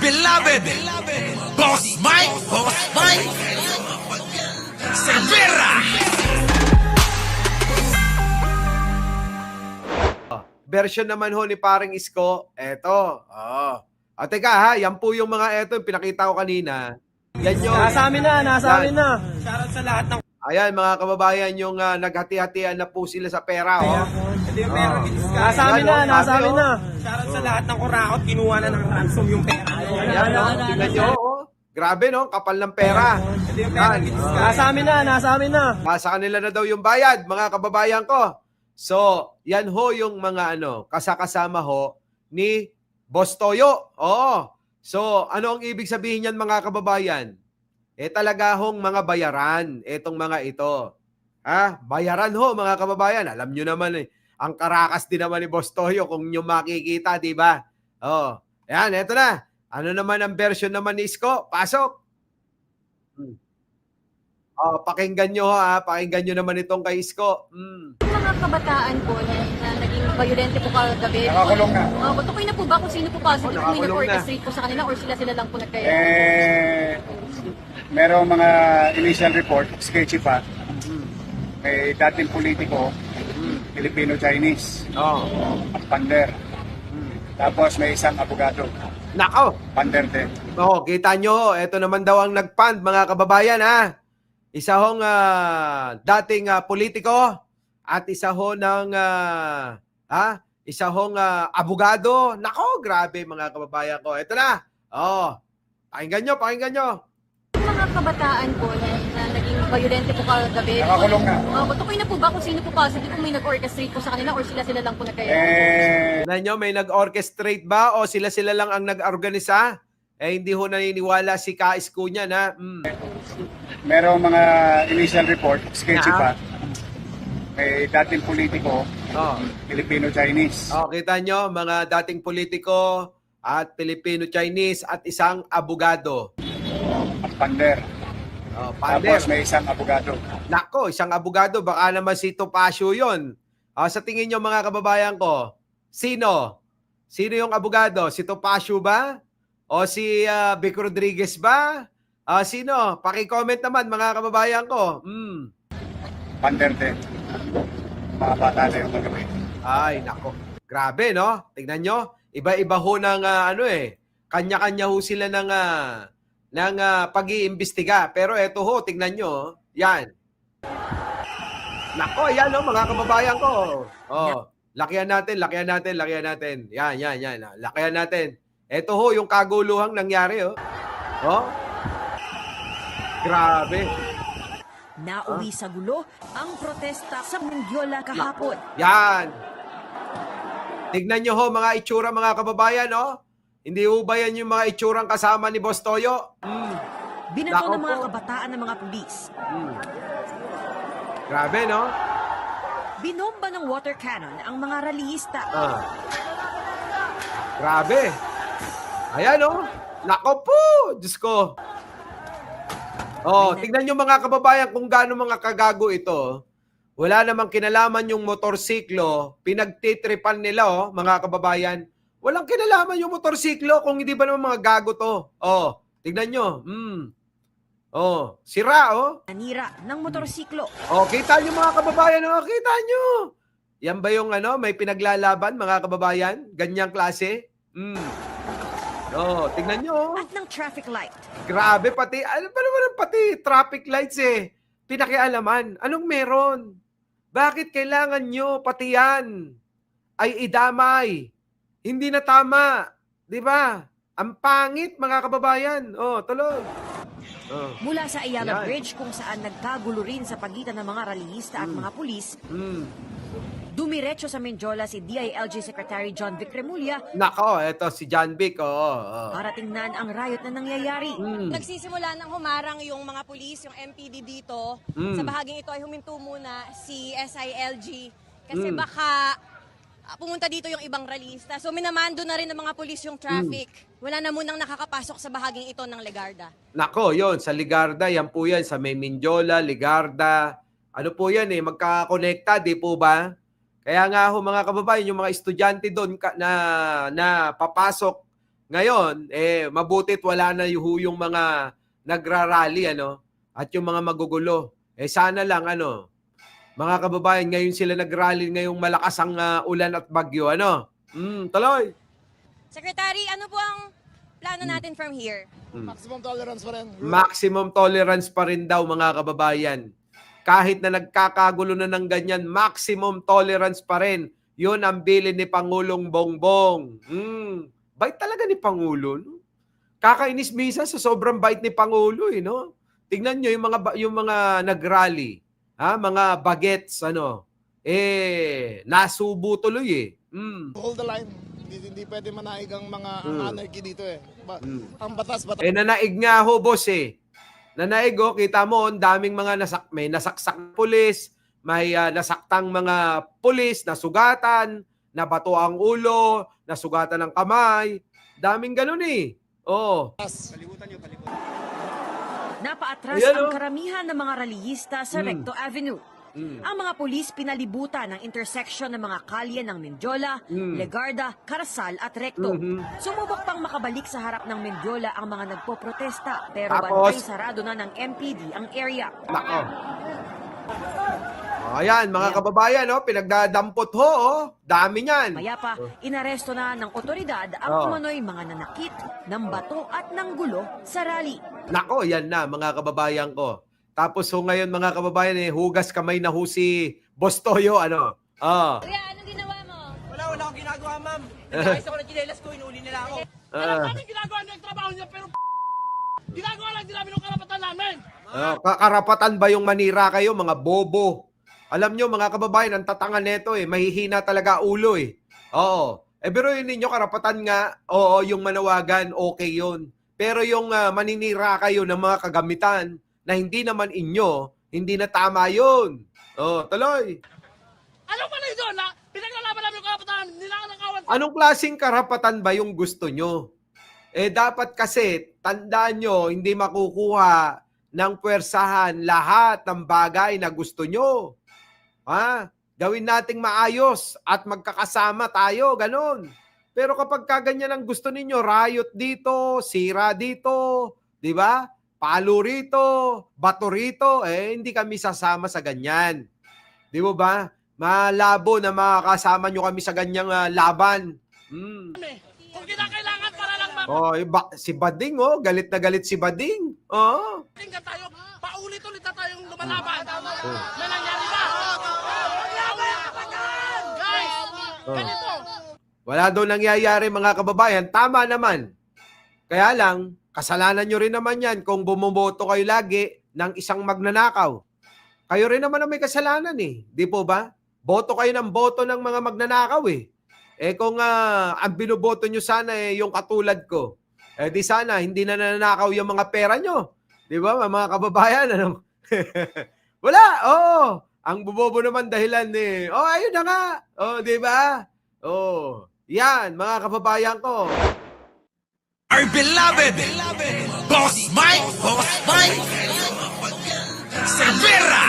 beloved, Boss Mike, Cervera. Version naman ho ni paring Isko, eto. Teka ha, yan po yung mga eto, yung pinakita ko kanina. Yan yung... Nasa amin na, nasa amin na. Shoutout sa lahat ng Ayan mga kababayan, yung naghati-hatian na po sila sa pera. hindi yung pera giniskas. Nasa amin na, nasa amin na. Shoutout sa lahat ng kurakot, kinuha na ng ransom yung pera. Ayan, no? Tingnan nyo, oh. Grabe, no? Kapal ng pera. Hindi yung pera giniskas. Nasa amin na, nasa amin na. Nasa kanila na daw yung bayad, mga kababayan ko. So, yan ho yung mga kasakasama ho ni Boss Toyo. Oo. So, ano ang ibig sabihin yan mga kababayan? Talaga hong mga bayaran, etong mga ito. Bayaran ho mga kababayan. Alam nyo naman ang karakas din naman ni Boss Toyo kung nyo makikita, di ba? Yan, eto na. Ano naman ang version naman ni Isko? Pasok. Pakinggan nyo pakinggan nyo naman itong kay Isko. Mga kabataan po na naging violente po kagabi. Nakakulong na. Tukoy na po ba kung sino po positive kung may nakakulong na. nag-orchestrate po sa kanila or sila lang po nagkaya? Merong mga initial report, sketchy pa. May dating politiko, Filipino-Chinese, pander. Tapos may isang abogado, Nako. pander din. Kita nyo, ito naman daw ang nag-fund, mga kababayan, Isa hong dating politiko at isa ho ng isa hong abogado. Nako, grabe mga kababayan ko. Ito na. Pakinggan nyo. Mga kabataan po na naging violente po kagabi. Nakakulong na. Tukoy na po ba kung sino po positive kung may nag-orchestrate po sa kanila or sila lang po nagkaya? Tignan nyo, may nag-orchestrate ba o sila lang ang nag-organisa? Hindi ho naniniwala si Ka-Isko niyan, Merong mga initial report, sketchy pa. May dating politiko, Filipino-Chinese. Kita nyo, mga dating politiko at Filipino-Chinese at isang abogado. Pander. Pander. Tapos may isang abogado. Nako, isang abogado. Baka naman si Topacio yun. Sa tingin nyo mga kababayan ko, sino? Sino yung abogado? Si Topacio ba? O si Vic Rodriguez ba? Sino? Paki-comment naman mga kababayan ko. Pander din. Mga bata na yung magabi. Ay, nako. Grabe, no? Tingnan nyo. Iba-iba ho ng kanya-kanya ho sila ng pag-iimbestiga. Pero eto ho, tingnan nyo. Yan. Nako, yan mga kababayan ko. Lakihan natin. Yan. Lakihan natin. Eto ho, yung kaguluhang nangyari, Grabe. Nauwi sa gulo ang protesta sa Mendiola kahapon. Yan. Tignan nyo ho mga itsura mga kababayan, Hindi ho ba yan yung mga itsurang kasama ni Boss Toyo? Binato Nako ng mga po. kabataan ng mga pulis. Grabe, no? Binomba ng water cannon ang mga rallyista. Grabe. Ayan, Nako po, Diyos ko. Tignan nyo mga kababayan kung gaano mga kagago ito. Wala namang kinalaman yung motorsiklo. Pinagtitripan nila, mga kababayan. Walang kinalaman yung motorsiklo kung hindi ba naman mga gago to. Tignan nyo. Sira, Nanira ng motorsiklo. Kita nyo mga kababayan, kita nyo. Yan ba yung may pinaglalaban mga kababayan? Ganyang klase? Tignan nyo. At ng traffic light. Grabe, pati traffic lights pinakialaman. Anong meron? Bakit kailangan nyo pati yan ay idamay? Hindi na tama. Di ba? Ang pangit, mga kababayan. Tuloy. Mula sa Ayala Yan. Bridge kung saan nagkagulo rin sa pagitan ng mga rallyista at mga pulis, dumiretso sa Mendiola si DILG Secretary John Vic Remulla Nako, eto si John Vic. para tingnan ang riot na nangyayari. Nagsisimula ng humarang yung mga pulis, yung MPD dito. Sa bahaging ito ay huminto muna si SILG kasi baka pumunta dito yung ibang rallyista. So minamando na rin ng mga pulis yung traffic. Wala na munang nakakapasok sa bahaging ito ng Legarda. Nako, yon sa Ligarda, yan po yan. Sa may Mindiola, Ligarda. Ano po yan magkakonekta, di po ba? Kaya nga ho mga kababayan, yung mga estudyante doon na papasok Ngayon, mabutit wala na yung mga nagrarally, ano, at yung mga magugulo. Sana lang, ano, mga kababayan, ngayon sila nagrally ngayong malakas ang ulan at bagyo, ano. Tuloy. Secretary, ano po ang plano natin from here? Maximum tolerance pa rin. Maximum tolerance pa rin daw, mga kababayan. Kahit na nagkakagulo na ng ganyan, maximum tolerance pa rin. Yun ang bilin ni Pangulong Bongbong. Bait talaga ni Pangulo, no? Kakainis misa sa sobrang bait ni Pangulo, no? Tingnan nyo yung mga nagrally, mga bagets, ano, nasubo tuloy, Hold the line. Hindi pwede manaig ang mga anarchy dito eh. Ang batas. Nanaig nga ho, boss, Nanaig, kita mo, ang daming mga may nasaksak na pulis, may nasaktang mga pulis, nasugatan, nabato ang ulo, nasugatan ang kamay. Daming ganun, Napaatras Ayan, ang karamihan ng mga rallyista sa Recto Avenue. Ang mga pulis pinalibutan ng intersection ng mga kalye ng Mendiola, Legarda, Carasal at Recto. Sumubok pang makabalik sa harap ng Mendiola ang mga nagpoprotesta pero bantay sarado na ng MPD ang area. Nako. Ayan, mga kababayan, pinagdadampot ho, dami niyan. Maya pa, inaresto na ng otoridad ang umano'y mga nanakit ng bato at ng gulo sa rally. Nako, yan na, mga kababayan ko. Tapos ngayon, mga kababayan, hugas kamay na ho si Boss Toyo, ano? Kuya, anong ginawa mo? Wala akong ginagawa, ma'am. Nag-ayos ako ng chinelas ko, inuli nila ako. ginagawa niya yung trabaho niya pero ginagawa lang din namin yung karapatan namin. Karapatan ba yung manira kayo, mga bobo? Alam nyo, mga kababayan, ang tatangan neto, mahihina talaga ulo, Oo. Pero yun ninyo, karapatan nga, yung manawagan, okay yun. Pero yung maninira kayo ng mga kagamitan na hindi naman inyo, hindi na tama yun. Tuloy. Anong mali doon na pinaglalaban namin yung karapatan namin, nilanakawan. Anong klaseng karapatan ba yung gusto nyo? Dapat kasi, tandaan nyo, hindi makukuha ng puwersahan lahat ng bagay na gusto nyo. Gawin nating maayos at magkakasama tayo, ganun. Pero kapag kaganyan ang gusto ninyo, riot dito, sira dito, di ba? Palo rito, bato rito, hindi kami sasama sa ganyan. Di mo ba? Malabo na makakasama nyo kami sa ganyang laban. Kung kinakailangan para lang Si Bading, galit na galit si Bading. tingnan tayo, paulit-ulit na tayong lumalaban. May nangyari ba? Guys, ganito. Wala daw nangyayari, mga kababayan. Tama naman. Kaya lang, kasalanan nyo rin naman yan kung bumoboto kayo lagi ng isang magnanakaw. Kayo rin naman ang may kasalanan Di po ba? Boto kayo ng boto ng mga magnanakaw kung ang binoboto nyo sana yung katulad ko, di sana hindi na nananakaw yung mga pera nyo. Di ba, mga kababayan? Wala, ang bobobo naman dahilan ayun na nga. Di ba? Yan, mga kababayan ko. Our beloved Boss Mike Severa